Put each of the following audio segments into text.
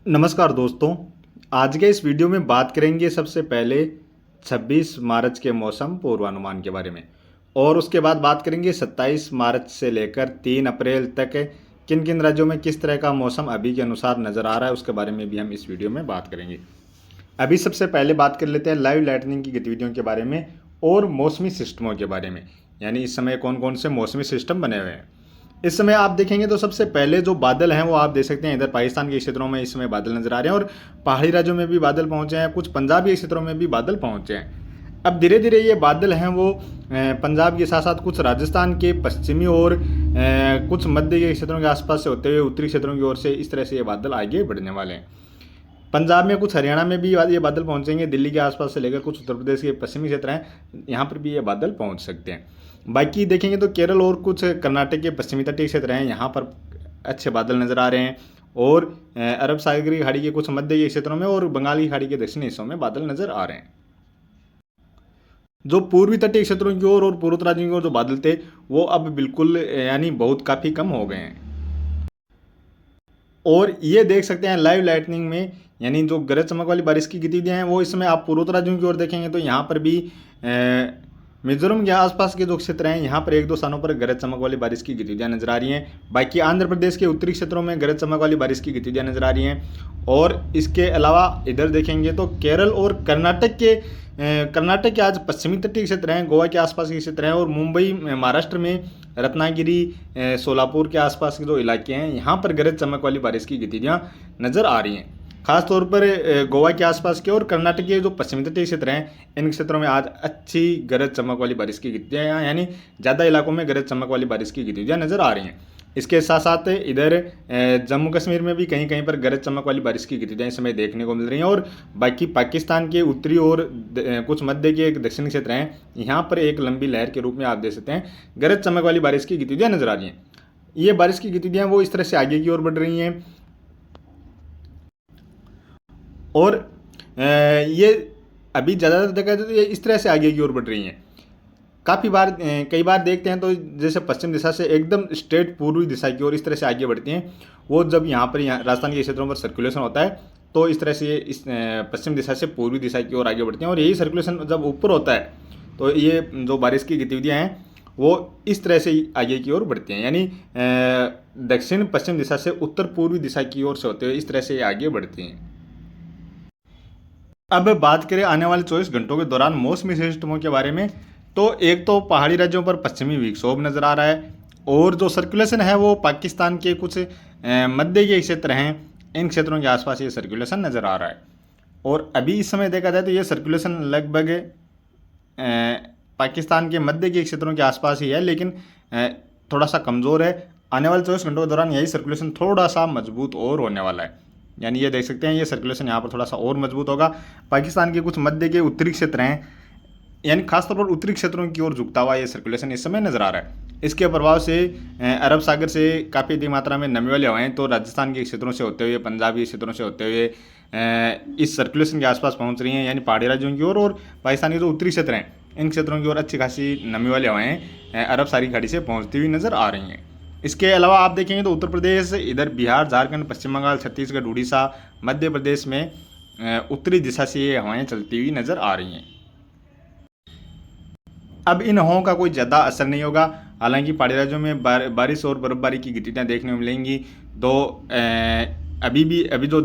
नमस्कार दोस्तों। आज के इस वीडियो में बात करेंगे सबसे पहले 26 मार्च के मौसम पूर्वानुमान के बारे में और उसके बाद बात करेंगे 27 मार्च से लेकर 3 अप्रैल तक किन किन राज्यों में किस तरह का मौसम अभी के अनुसार नज़र आ रहा है उसके बारे में भी हम इस वीडियो में बात करेंगे। अभी सबसे पहले बात कर लेते हैं लाइव लाइटनिंग की गतिविधियों के बारे में और मौसमी सिस्टमों के बारे में, यानी इस समय कौन कौन से मौसमी सिस्टम बने हुए हैं। इस समय आप देखेंगे तो सबसे पहले जो बादल हैं वो आप देख सकते हैं, इधर पाकिस्तान के क्षेत्रों में इस समय बादल नजर आ रहे हैं और पहाड़ी राज्यों में भी बादल पहुंचे हैं, कुछ पंजाबी क्षेत्रों में भी बादल पहुंचे हैं। अब धीरे धीरे ये बादल हैं वो पंजाब के साथ साथ कुछ राजस्थान के पश्चिमी और कुछ मध्य के क्षेत्रों के आसपास से होते हुए उत्तरी क्षेत्रों की ओर से इस तरह से ये बादल आगे बढ़ने वाले हैं। पंजाब में कुछ हरियाणा में भी ये बादल पहुंचेंगे, दिल्ली के आसपास से लेकर कुछ उत्तर प्रदेश के पश्चिमी क्षेत्र हैं यहाँ पर भी ये बादल पहुंच सकते हैं। बाकी देखेंगे तो केरल और कुछ कर्नाटक के पश्चिमी तटीय क्षेत्र हैं, यहाँ पर अच्छे बादल नज़र आ रहे हैं और अरब सागरीय खाड़ी के कुछ मध्य के क्षेत्रों में और बंगाल की खाड़ी के दक्षिणी हिस्सों में बादल नज़र आ रहे हैं। जो पूर्वी तटीय क्षेत्रों की ओर और पूर्वोत्तर राज्यों की ओर जो बादल थे वो अब बिल्कुल यानी बहुत काफ़ी कम हो गए हैं। और ये देख सकते हैं लाइव लाइटनिंग में, यानी जो गरज चमक वाली बारिश की गतिविधियां हैं वो इस समय आप पूर्वोत्तर राज्यों की ओर देखेंगे तो यहाँ पर भी मिजोरम के आसपास के जो क्षेत्र हैं यहाँ पर एक दो स्थानों पर गरज चमक वाली बारिश की गतिविधियां नजर आ रही हैं। बाकी आंध्र प्रदेश के उत्तरी क्षेत्रों में गरज चमक वाली बारिश की गतिविधियां नजर आ रही हैं। और इसके अलावा इधर देखेंगे तो केरल और कर्नाटक के आज पश्चिमी तटीय क्षेत्र हैं, गोवा के आसपास के क्षेत्र हैं और मुंबई महाराष्ट्र में रत्नागिरी सोलापुर के आसपास के जो इलाके हैं यहाँ पर गरज चमक वाली बारिश की गतिविधियाँ नज़र आ रही हैं। खासतौर पर गोवा के आसपास के और कर्नाटक के जो पश्चिमी तटीय क्षेत्र हैं इन क्षेत्रों में आज अच्छी गरज चमक वाली बारिश की गतिविधियाँ यानी ज़्यादा इलाकों में गरज चमक वाली बारिश की गतिविधियाँ नज़र आ रही हैं। इसके साथ साथ इधर जम्मू कश्मीर में भी कहीं कहीं पर गरज चमक वाली बारिश की गतिविधियाँ इस समय देखने को मिल रही हैं। और बाकी पाकिस्तान के उत्तरी और कुछ मध्य के एक दक्षिणी क्षेत्र हैं यहाँ पर एक लंबी लहर के रूप में आप देख सकते हैं गरज चमक वाली बारिश की गतिविधियाँ नजर आ रही हैं। ये बारिश की गतिविधियाँ वो इस तरह से आगे की ओर बढ़ रही हैं और ये अभी ज़्यादातर देखा जाए तो ये इस तरह से आगे की ओर बढ़ रही हैं। कई बार देखते हैं तो जैसे पश्चिम दिशा से एकदम स्ट्रेट पूर्वी दिशा की ओर इस तरह से आगे बढ़ती हैं। वो जब यहाँ राजस्थान के क्षेत्रों पर सर्कुलेशन होता है तो इस तरह से इस पश्चिम दिशा से पूर्वी दिशा की ओर आगे बढ़ती हैं और यही सर्कुलेशन जब ऊपर होता है तो ये जो बारिश की गतिविधियाँ हैं वो इस तरह से आगे की ओर बढ़ती हैं, यानी दक्षिण पश्चिम दिशा से उत्तर पूर्वी दिशा की ओर से होते हुए इस तरह से आगे बढ़ती हैं। अब बात करें आने वाले 24 घंटों के दौरान मौसमी सिस्टमों के बारे में, तो एक तो पहाड़ी राज्यों पर पश्चिमी विक्षोभ नज़र आ रहा है और जो सर्कुलेशन है वो पाकिस्तान के कुछ मध्य के क्षेत्र हैं इन क्षेत्रों के आसपास ये सर्कुलेशन नज़र आ रहा है। और अभी इस समय देखा जाए तो ये सर्कुलेशन लगभग पाकिस्तान के मध्य के क्षेत्रों के आसपास ही है, लेकिन थोड़ा सा कमज़ोर है। आने वाले 24 घंटों के दौरान यही सर्कुलेशन थोड़ा सा मजबूत और होने वाला है, यानी ये देख सकते हैं ये सर्कुलेशन यहाँ पर थोड़ा सा और मजबूत होगा। पाकिस्तान के कुछ मध्य के उत्तरी क्षेत्र हैं यानी खासतौर पर उत्तरी क्षेत्रों की ओर झुकता हुआ ये सर्कुलेशन इस समय नज़र आ रहा है। इसके प्रभाव से अरब सागर से काफ़ी अधिक मात्रा में नमी वाली हवाएं तो राजस्थान के क्षेत्रों से होते हुए पंजाबी क्षेत्रों से होते हुए इस सर्कुलेशन के आसपास पहुंच रही हैं, यानी पहाड़ी राज्यों की ओर और पाकिस्तान के जो उत्तरी क्षेत्र हैं इन क्षेत्रों की ओर अच्छी खासी नमी वाली हवाएं अरब सागरीय खाड़ी से पहुँचती हुई नज़र आ रही हैं। इसके अलावा आप देखेंगे तो उत्तर प्रदेश, इधर बिहार, झारखंड, पश्चिम बंगाल, छत्तीसगढ़, उड़ीसा, मध्य प्रदेश में उत्तरी दिशा से ये हवाएं चलती हुई नज़र आ रही हैं। अब इन हवाओं का कोई ज़्यादा असर नहीं होगा, हालांकि पहाड़ी राज्यों में बारिश और बर्फबारी की गतिविधियाँ देखने को मिलेंगी। तो अभी जो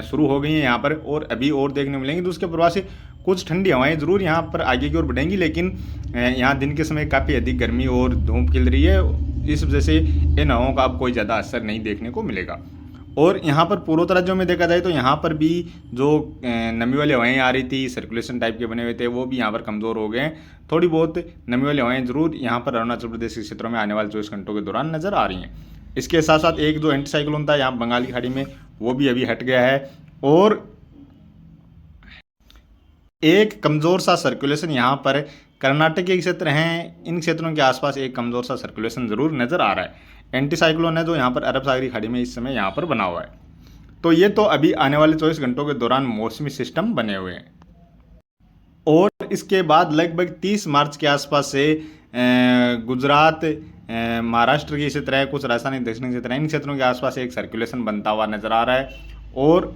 शुरू हो गई हैं यहाँ पर और अभी और देखने को मिलेंगी, तो उसके प्रभाव से कुछ ठंडी हवाएं ज़रूर यहाँ पर आगे की ओर बढ़ेंगी, लेकिन यहाँ दिन के समय काफ़ी अधिक गर्मी और धूप खिल रही है, इस वजह से इन हवाओं का अब कोई ज़्यादा असर नहीं देखने को मिलेगा। और यहाँ पर पूर्वोत्तर राज्यों में देखा जाए तो यहाँ पर भी जो नमी वाली हवाएं आ रही थी, सर्कुलेशन टाइप के बने हुए थे, वो भी यहाँ पर कमज़ोर हो गए हैं। थोड़ी बहुत नमी वाली हवाएं ज़रूर यहाँ पर अरुणाचल प्रदेश के क्षेत्रों में आने वाले 24 घंटों के दौरान नज़र आ रही हैं। इसके साथ साथ एक जो एंटी साइक्लोन था यहाँ बंगाल की खाड़ी में वो भी अभी हट गया है और एक कमज़ोर सा सर्कुलेशन यहाँ पर कर्नाटक के क्षेत्र हैं इन क्षेत्रों के आसपास एक कमज़ोर सा सर्कुलेशन ज़रूर नज़र आ रहा है। एंटी साइक्लोन है जो यहाँ पर अरब सागरीय खाड़ी में इस समय यहाँ पर बना हुआ है। तो ये तो अभी आने वाले 24 घंटों के दौरान मौसमी सिस्टम बने हुए हैं और इसके बाद लगभग 30 मार्च के आसपास से गुजरात, महाराष्ट्र के क्षेत्र है, कुछ राजस्थानी दक्षिणी क्षेत्र है, इन क्षेत्रों के आसपास एक सर्कुलेशन बनता हुआ नजर आ रहा है और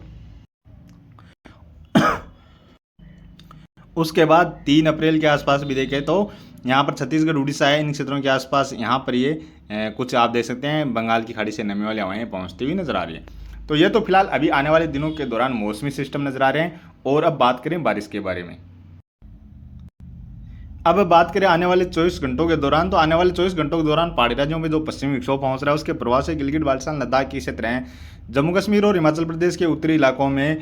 उसके बाद 3 अप्रैल के आसपास भी देखें तो यहाँ पर छत्तीसगढ़ उड़ीसा है, इन क्षेत्रों के आसपास यहाँ पर ये कुछ आप देख सकते हैं बंगाल की खाड़ी से नमी वाली हवाएं पहुँचती हुई नजर आ रही है। तो ये तो फिलहाल अभी आने वाले दिनों के दौरान मौसमी सिस्टम नजर आ रहे हैं। और अब बात करें बारिश के बारे में। अब बात करें आने वाले 24 घंटों के दौरान, तो आने वाले 24 घंटों के दौरान पहाड़ी राज्यों में जो पश्चिमी विक्षोभ पहुंच रहा है उसके प्रभाव से गिलगित बाल्टिस्तान लद्दाख के क्षेत्र हैं, जम्मू कश्मीर और हिमाचल प्रदेश के उत्तरी इलाकों में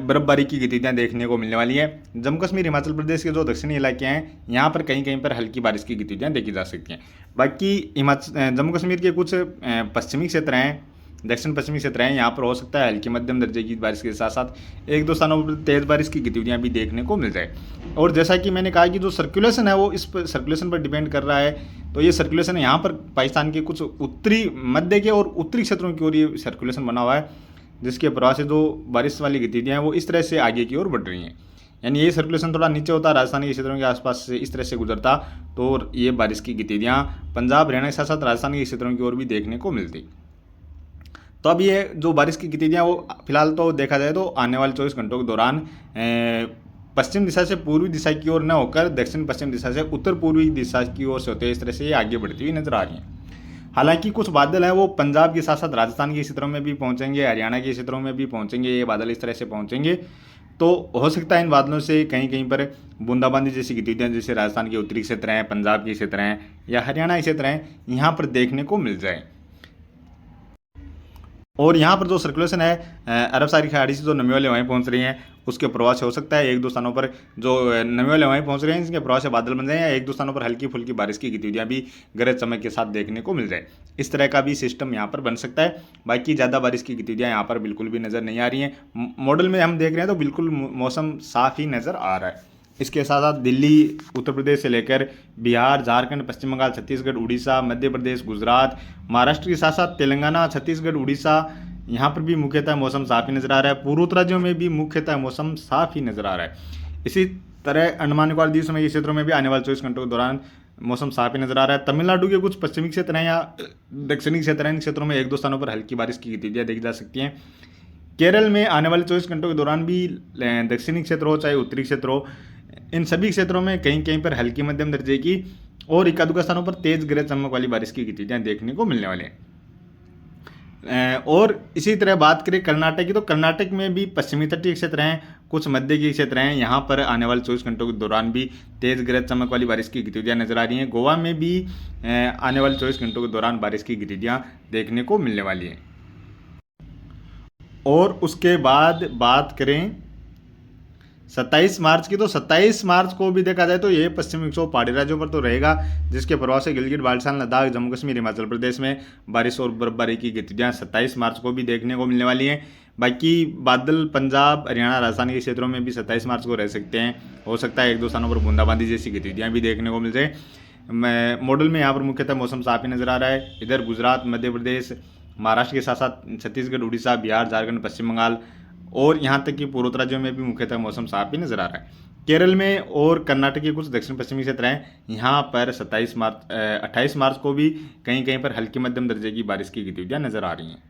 बर्फबारी की गतिविधियां देखने को मिलने वाली है। जम्मू कश्मीर हिमाचल प्रदेश के जो दक्षिणी इलाके हैं यहाँ पर कहीं कहीं पर हल्की बारिश की गतिविधियां देखी जा सकती हैं। बाकी जम्मू कश्मीर के कुछ पश्चिमी क्षेत्र हैं, दक्षिण पश्चिमी क्षेत्र हैं, यहाँ पर हो सकता है हल्की मध्यम दर्जे की बारिश के साथ साथ एक दो स्थानों पर तेज बारिश की गतिविधियां भी देखने को मिल जाए। और जैसा कि मैंने कहा कि जो सर्कुलेशन है वो इस पर सर्कुलेशन पर डिपेंड कर रहा है। तो ये सर्कुलेशन यहाँ पर पाकिस्तान के कुछ उत्तरी मध्य के और उत्तरी क्षेत्रों की ओर ये सर्कुलेशन बना हुआ है, जिसके प्रभाव से जो बारिश वाली गतिविधियाँ हैं वो इस तरह से आगे की ओर बढ़ रही हैं। यानी ये सर्कुलेशन थोड़ा नीचे होता, राजस्थान के क्षेत्रों के आसपास से इस तरह से गुजरता तो ये बारिश की गतिविधियाँ पंजाब हरियाणा के साथ साथ राजस्थान के क्षेत्रों की ओर भी देखने को मिलती। तो अब ये जो बारिश की गतिविधियाँ वो फिलहाल तो देखा जाए तो आने वाले 24 घंटों के दौरान पश्चिम दिशा से पूर्वी दिशा की ओर न होकर दक्षिण पश्चिम दिशा से उत्तर पूर्वी दिशा की ओर से होते हैं, इस तरह से ये आगे बढ़ती हुई नजर आ रही हैं। हालांकि कुछ बादल हैं वो पंजाब के साथ साथ राजस्थान के क्षेत्रों में भी पहुंचेंगे, हरियाणा के क्षेत्रों में भी पहुंचेंगे, ये बादल इस तरह से पहुंचेंगे। तो हो सकता है इन बादलों से कहीं कहीं पर बूंदाबांदी जैसी गतिविधियाँ जैसे राजस्थान के उत्तरी क्षेत्र हैं, पंजाब के क्षेत्र हैं या हरियाणा के क्षेत्र हैं यहाँ पर देखने को मिल जाए। और यहाँ पर जो सर्कुलेशन है अरब सागरी खाड़ी से जो नमी वाली हवाएं पहुँच रही हैं उसके प्रभाव से हो सकता है एक दो स्थानों पर जो नमी वाली हवाएं पहुँच रही हैं इसके प्रभाव से बादल बन जाए या एक दो स्थानों पर हल्की फुल्की बारिश की गतिविधियाँ भी गरज चमक के साथ देखने को मिल जाए। इस तरह का भी सिस्टम यहाँ पर बन सकता है। बाकी ज़्यादा बारिश की गतिविधियाँ यहाँ पर बिल्कुल भी नज़र नहीं आ रही हैं। मॉडल में हम देख रहे हैं तो बिल्कुल मौसम साफ ही नज़र आ रहा है। इसके साथ साथ दिल्ली, उत्तर प्रदेश से लेकर बिहार, झारखंड, पश्चिम बंगाल, छत्तीसगढ़, उड़ीसा, मध्य प्रदेश, गुजरात, महाराष्ट्र के साथ साथ तेलंगाना, छत्तीसगढ़, उड़ीसा, यहाँ पर भी मुख्यतः मौसम साफ ही नज़र आ रहा है। पूर्वोत्तर राज्यों में भी मुख्यतः मौसम साफ ही नज़र आ रहा है। इसी तरह अंडमान निकोबार द्वीप समूह के क्षेत्रों में भी आने वाले 24 घंटों के दौरान मौसम साफ ही नज़र आ रहा है। तमिलनाडु के कुछ पश्चिमी क्षेत्र हैं या दक्षिणी क्षेत्र हैं, इन क्षेत्रों में एक दो स्थानों पर हल्की बारिश की गतिविधियाँ देखी जा सकती हैं। केरल में आने वाले 24 घंटों के दौरान भी दक्षिणी क्षेत्र हो चाहे उत्तरी क्षेत्र हो, इन सभी क्षेत्रों में कहीं कहीं पर हल्की मध्यम दर्जे की और इक्का-दुक्का स्थानों पर तेज गरज चमक वाली बारिश की गतिविधियां देखने को मिलने वाले हैं। और इसी तरह बात करें कर्नाटक की, तो कर्नाटक में भी पश्चिमी तटीय क्षेत्र हैं, कुछ मध्य के क्षेत्र हैं, यहाँ पर आने वाले 24 घंटों के दौरान भी तेज गरज चमक वाली बारिश की गतिविधियां नजर आ रही हैं। गोवा में भी आने वाले 24 घंटों के दौरान बारिश की गतिविधियां देखने को मिलने वाली हैं। और उसके बाद बात करें 27 मार्च की, तो 27 मार्च को भी देखा जाए तो ये पश्चिमी विक्षोभ पहाड़ी राज्यों पर तो रहेगा, जिसके प्रभाव से गिलगित बाल्टिस्तान लद्दाख, जम्मू कश्मीर, हिमाचल प्रदेश में बारिश और बर्फबारी की गतिविधियां 27 मार्च को भी देखने को मिलने वाली हैं। बाकी बादल पंजाब, हरियाणा, राजस्थान के क्षेत्रों में भी 27 मार्च को रह सकते हैं। हो सकता है एक दो स्थानों पर बूंदाबांदी जैसी गतिविधियाँ भी देखने को मिल जाए। मॉडल में यहाँ पर मुख्यतः मौसम साफ ही नज़र आ रहा है। इधर गुजरात, मध्य प्रदेश, महाराष्ट्र के साथ साथ छत्तीसगढ़, उड़ीसा, बिहार, झारखंड, पश्चिम बंगाल और यहाँ तक कि पूर्वोत्तर राज्यों में भी मुख्यतः मौसम साफ ही नजर आ रहा है। केरल में और कर्नाटक के कुछ दक्षिण पश्चिमी क्षेत्र हैं, यहाँ पर 28 मार्च को भी कहीं कहीं पर हल्की मध्यम दर्जे की बारिश की गतिविधियाँ नजर आ रही हैं।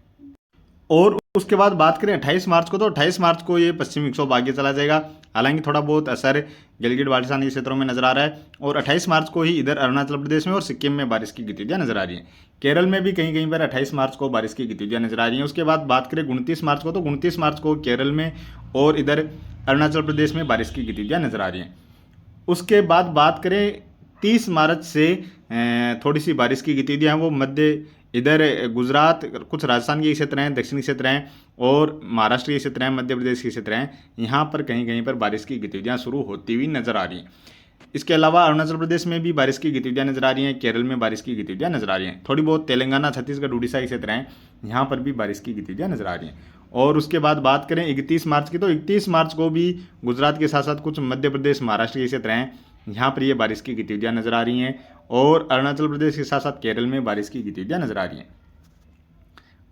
और उसके बाद बात करें 28 मार्च को, तो 28 मार्च को ये पश्चिमी विक्षोभ आगे चला जाएगा। हालांकि थोड़ा बहुत असर गिलगित बाल्टिस्तान के क्षेत्रों में नजर आ रहा है। और 28 मार्च को ही इधर अरुणाचल प्रदेश में और सिक्किम में बारिश की गतिविधियां नजर आ रही हैं। केरल में भी कहीं कहीं पर 28 मार्च को बारिश की गतिविधियां नजर आ रही हैं। उसके बाद बात करें 29 मार्च को, तो 29 मार्च को केरल में और इधर अरुणाचल प्रदेश में बारिश की गतिविधियां नजर आ रही हैं। उसके बाद बात करें 30 मार्च से थोड़ी सी बारिश की गतिविधियां वो मध्य इधर गुजरात, कुछ राजस्थान के क्षेत्र हैं, दक्षिणी क्षेत्र हैं और महाराष्ट्र के क्षेत्र हैं, मध्य प्रदेश के क्षेत्र हैं, यहाँ पर कहीं कहीं पर बारिश की गतिविधियाँ शुरू होती हुई नजर आ रही हैं। इसके अलावा अरुणाचल प्रदेश में भी बारिश की गतिविधियाँ नजर आ रही हैं, केरल में बारिश की गतिविधियाँ नजर आ रही हैं, थोड़ी बहुत तेलंगाना, छत्तीसगढ़, उड़ीसा के क्षेत्र हैं, यहाँ पर भी बारिश की गतिविधियाँ नजर आ रही हैं। और उसके बाद बात करें 31 मार्च की, तो 31 मार्च को भी गुजरात के साथ साथ कुछ मध्य प्रदेश, महाराष्ट्र के क्षेत्र हैं, यहाँ पर ये बारिश की गतिविधियाँ नजर आ रही हैं। और अरुणाचल प्रदेश के साथ साथ केरल में बारिश की गतिविधियाँ नजर आ रही हैं।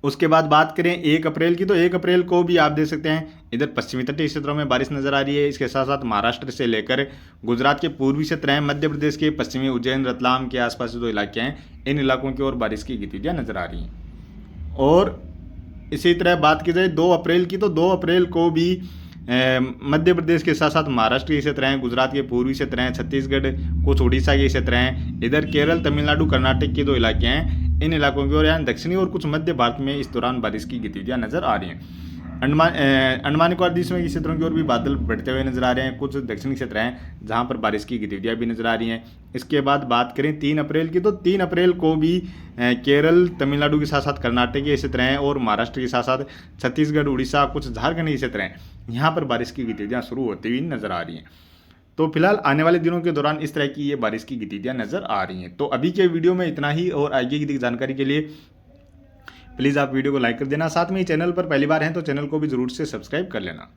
उसके बाद बात करें 1 अप्रैल की, तो 1 अप्रैल को भी आप देख सकते हैं इधर पश्चिमी तटीय क्षेत्रों में बारिश नजर आ रही है। इसके साथ साथ महाराष्ट्र से लेकर गुजरात के पूर्वी क्षेत्र हैं, मध्य प्रदेश के पश्चिमी उज्जैन, रतलाम के आसपास जो इलाके हैं, इन इलाकों की ओर बारिश की गतिविधियां नजर आ रही हैं। और इसी तरह बात की जाए 2 अप्रैल की, तो 2 अप्रैल को भी मध्य प्रदेश के साथ साथ महाराष्ट्र के क्षेत्र हैं, गुजरात के पूर्वी क्षेत्र हैं, छत्तीसगढ़, कुछ उड़ीसा के क्षेत्र हैं, इधर केरल, तमिलनाडु, कर्नाटक के 2 इलाके हैं। इन इलाकों की ओर यहाँ दक्षिणी और कुछ मध्य भारत में इस दौरान बारिश की गतिविधियाँ नजर आ रही हैं। अंडमान निकोबार द्वीप के क्षेत्रों की ओर भी बादल बढ़ते हुए नजर आ रहे हैं। कुछ दक्षिणी क्षेत्र हैं जहां पर बारिश की गतिविधियां भी नजर आ रही हैं। इसके बाद बात करें 3 अप्रैल की, तो 3 अप्रैल को भी केरल, तमिलनाडु के साथ साथ कर्नाटक के क्षेत्र हैं और महाराष्ट्र के साथ साथ छत्तीसगढ़, उड़ीसा, कुछ झारखंड के क्षेत्र हैं, यहाँ पर बारिश की गतिविधियां शुरू होती हुई नजर आ रही हैं। तो फिलहाल आने वाले दिनों के दौरान इस तरह की ये बारिश की गतिविधियां नजर आ रही हैं। तो अभी के वीडियो में इतना ही, और आगे की जानकारी के लिए प्लीज़ आप वीडियो को लाइक कर देना। साथ में ही चैनल पर पहली बार हैं तो चैनल को भी ज़रूर से सब्सक्राइब कर लेना।